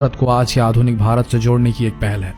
भारत को आज के आधुनिक भारत से जोड़ने की एक पहल है।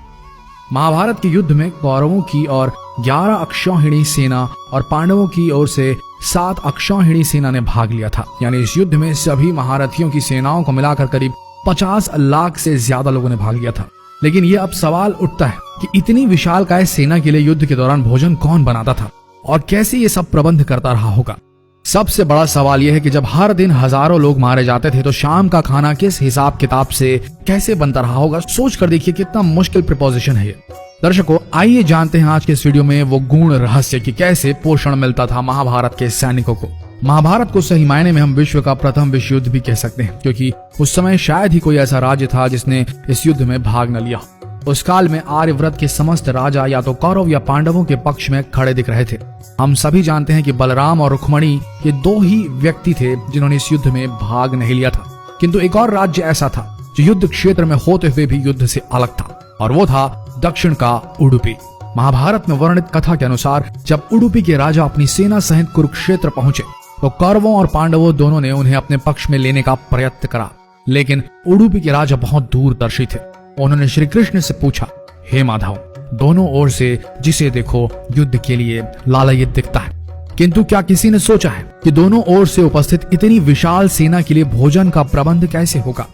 महाभारत के युद्ध में कौरवों की और 11 अक्षौहिणी सेना और पांडवों की ओर से 7 अक्षौहिणी सेना ने भाग लिया था। यानी इस युद्ध में सभी महारथियों की सेनाओं को मिलाकर करीब 50 लाख से ज्यादा लोगों ने भाग लिया था। लेकिन ये अब सवाल उठता है कि इतनी विशालकाय सेना के लिए युद्ध के दौरान भोजन कौन बनाता था और कैसे ये सब प्रबंध करता रहा होगा। सबसे बड़ा सवाल यह है कि जब हर दिन हजारों लोग मारे जाते थे तो शाम का खाना किस हिसाब किताब से कैसे बनता रहा होगा। सोच कर देखिए कितना मुश्किल प्रिपोजिशन है ये। दर्शकों, आइए जानते हैं आज के इस वीडियो में वो गूढ़ रहस्य कि कैसे पोषण मिलता था महाभारत के सैनिकों को। महाभारत को सही मायने में हम विश्व का प्रथम विश्व युद्ध भी कह सकते हैं, क्योंकि उस समय शायद ही कोई ऐसा राज्य था जिसने इस युद्ध में भाग न लिया। उस काल में आर्यव्रत के समस्त राजा या तो कौरव या पांडवों के पक्ष में खड़े दिख रहे थे। हम सभी जानते हैं कि बलराम और रुक्मणी ये 2 ही व्यक्ति थे जिन्होंने इस युद्ध में भाग नहीं लिया था। किंतु एक और राज्य ऐसा था जो युद्ध क्षेत्र में होते हुए भी युद्ध से अलग था, और वो था दक्षिण का उडुपी। महाभारत में वर्णित कथा के अनुसार जब उडुपी के राजा अपनी सेना सहित कुरुक्षेत्र पहुंचे तो कौरवों और पांडवों दोनों ने उन्हें अपने पक्ष में लेने का प्रयत्न करा। लेकिन उडुपी के राजा बहुत दूरदर्शी थे। उन्होंने श्री कृष्ण से पूछा, हे माधव, दोनों ओर से जिसे देखो युद्ध के लिए लालायित दिखता है, किंतु क्या किसी ने सोचा है कि दोनों ओर से उपस्थित इतनी विशाल सेना के लिए भोजन का प्रबंध कैसे होगा।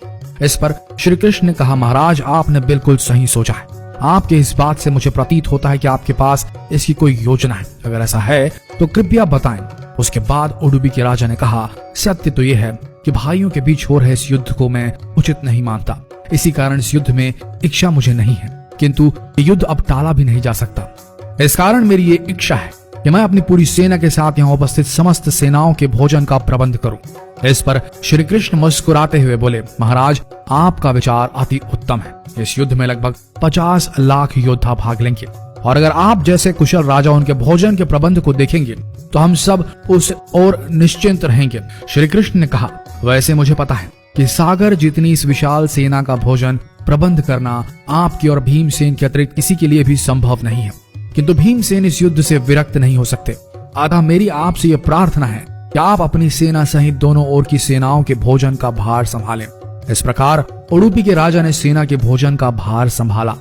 इस पर श्री कृष्ण ने कहा, महाराज, आपने बिल्कुल सही सोचा है। आपके इस बात से मुझे प्रतीत होता है कि आपके पास इसकी कोई योजना है। अगर ऐसा है तो कृपया बताएं। उसके बाद उडुपी के राजा ने कहा, सत्य तो यह है कि भाइयों के बीच हो रहे इस युद्ध को मैं उचित नहीं मानता। इसी कारण इस युद्ध में इच्छा मुझे नहीं है, किंतु युद्ध अब टाला भी नहीं जा सकता। इस कारण मेरी ये इच्छा है कि मैं अपनी पूरी सेना के साथ यहाँ उपस्थित समस्त सेनाओं के भोजन का प्रबंध करूं। इस पर श्री कृष्ण मुस्कुराते हुए बोले, महाराज, आपका विचार अति उत्तम है। इस युद्ध में लगभग 50 लाख योद्धा भाग लेंगे, और अगर आप जैसे कुशल राजा उनके भोजन के प्रबंध को देखेंगे तो हम सब उस ओर निश्चिंत रहेंगे। श्री कृष्ण ने कहा, वैसे मुझे पता है कि सागर जितनी इस विशाल सेना का भोजन प्रबंध करना आपकी और भीमसेन के अतिरिक्त किसी के लिए भी संभव नहीं है, किंतु भीमसेन इस युद्ध से विरक्त नहीं हो सकते। अतः मेरी आपसे यह प्रार्थना है कि आप अपनी सेना सहित दोनों ओर की सेनाओं के भोजन का भार संभालें। इस प्रकार उडुपी के राजा ने सेना के भोजन का भार संभाला।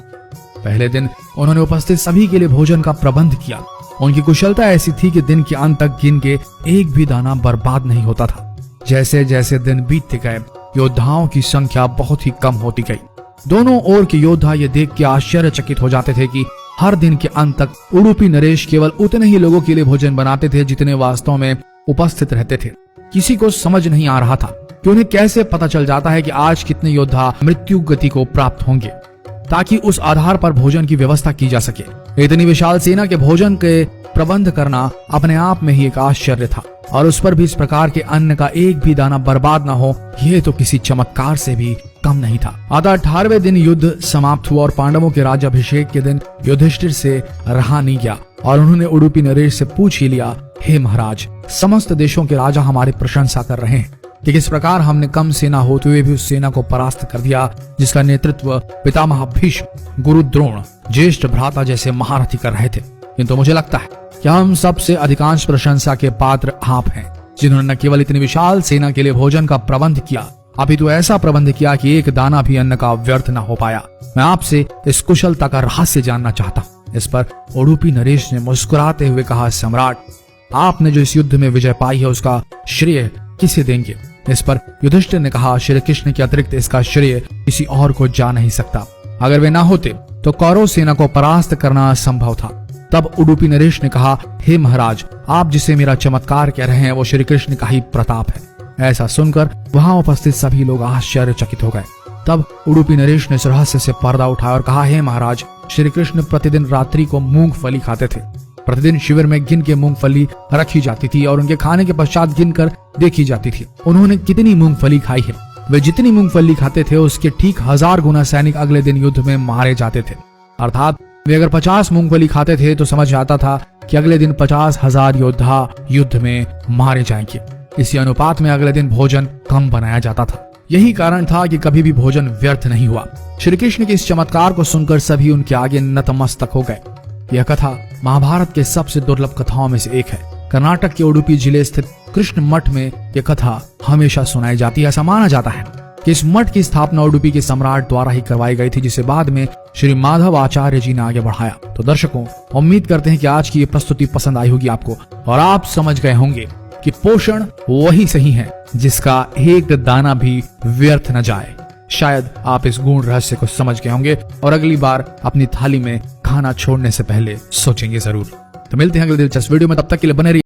पहले दिन उन्होंने उपस्थित सभी के लिए भोजन का प्रबंध किया। उनकी कुशलता ऐसी थी कि दिन के अंत तक गिन के एक भी दाना बर्बाद नहीं होता था। जैसे जैसे दिन बीतते गए योद्धाओं की संख्या बहुत ही कम होती गई। दोनों ओर के योद्धा ये देख के आश्चर्यचकित हो जाते थे कि हर दिन के अंत तक उडुपी नरेश केवल उतने ही लोगों के लिए भोजन बनाते थे जितने वास्तव में उपस्थित रहते थे। किसी को समझ नहीं आ रहा था कि उन्हें कैसे पता चल जाता है कि आज कितने योद्धा मृत्यु गति को प्राप्त होंगे, ताकि उस आधार पर भोजन की व्यवस्था की जा सके। इतनी विशाल सेना के भोजन के प्रबंध करना अपने आप में ही एक आश्चर्य था, और उस पर भी इस प्रकार के अन्न का एक भी दाना बर्बाद न हो, यह तो किसी चमत्कार से भी कम नहीं था। अतः 18वें दिन युद्ध समाप्त हुआ और पांडवों के राज्याभिषेक के दिन युधिष्ठिर से रहा नहीं गया, और उन्होंने उडुपी नरेश से पूछ ही लिया, हे महाराज, समस्त देशों के राजा हमारी प्रशंसा कर रहे हैं कि किस प्रकार हमने कम सेना होते हुए भी उस सेना को परास्त कर दिया जिसका नेतृत्व पितामह भीष्म, गुरु द्रोण, ज्येष्ठ भ्राता जैसे महारथी कर रहे थे। किंतु मुझे लगता है कि हम सबसे अधिकांश प्रशंसा के पात्र आप हैं, जिन्होंने न केवल इतनी विशाल सेना के लिए भोजन का प्रबंध किया, अपितु ऐसा प्रबंध किया कि एक दाना भी अन्न का व्यर्थ न हो पाया। मैं आपसे इस कुशलता का रहस्य जानना चाहता हूँ। इस पर उडुपी नरेश ने मुस्कुराते हुए कहा, सम्राट, आपने जो इस युद्ध में विजय पाई है उसका श्रेय किसे देंगे। इस पर युधिष्ठिर ने कहा, श्री कृष्ण के अतिरिक्त इसका श्रेय किसी और को जा नहीं सकता। अगर वे ना होते तो कौरव सेना को परास्त करना असंभव था। तब उडुपी नरेश ने कहा, हे महाराज, आप जिसे मेरा चमत्कार कह रहे हैं वो श्री कृष्ण का ही प्रताप है। ऐसा सुनकर वहां उपस्थित सभी लोग आश्चर्यचकित हो गए। तब उडुपी नरेश ने इस रहस्य से पर्दा उठाया और कहा, हे महाराज, श्री कृष्ण प्रतिदिन रात्रि को मूंगफली खाते थे। प्रतिदिन शिविर में गिन के मूंगफली रखी जाती थी और उनके खाने के पश्चात गिनकर देखी जाती थी उन्होंने कितनी मूंगफली खाई है। वे जितनी मूंगफली खाते थे उसके ठीक 1000 गुना सैनिक अगले दिन युद्ध में मारे जाते थे। अर्थात वे अगर 50 मूंगफली खाते थे तो समझ आता था कि अगले दिन 50,000 योद्धा युद्ध में मारे जाएंगे। इसी अनुपात में अगले दिन भोजन कम बनाया जाता था। यही कारण था कि कभी भी भोजन व्यर्थ नहीं हुआ। श्री कृष्ण के इस चमत्कार को सुनकर सभी उनके आगे नतमस्तक हो गए। यह कथा महाभारत के सबसे दुर्लभ कथाओं में से एक है। कर्नाटक के उडुपी जिले स्थित कृष्ण मठ में यह कथा हमेशा सुनाई जाती है। ऐसा माना जाता है कि इस मठ की स्थापना उडुपी के सम्राट द्वारा ही करवाई गई थी, जिसे बाद में श्री माधव आचार्य जी ने आगे बढ़ाया। तो दर्शकों, उम्मीद करते हैं कि आज की ये प्रस्तुति पसंद आई होगी आपको और आप समझ गए होंगे कि पोषण वही सही है जिसका एक दाना भी व्यर्थ न जाए। शायद आप इस गुण रहस्य को समझ गए होंगे और अगली बार अपनी थाली में खाना छोड़ने से पहले सोचेंगे जरूर। तो मिलते हैं अगले दिलचस्प वीडियो में, तब तक के लिए बने रहिए।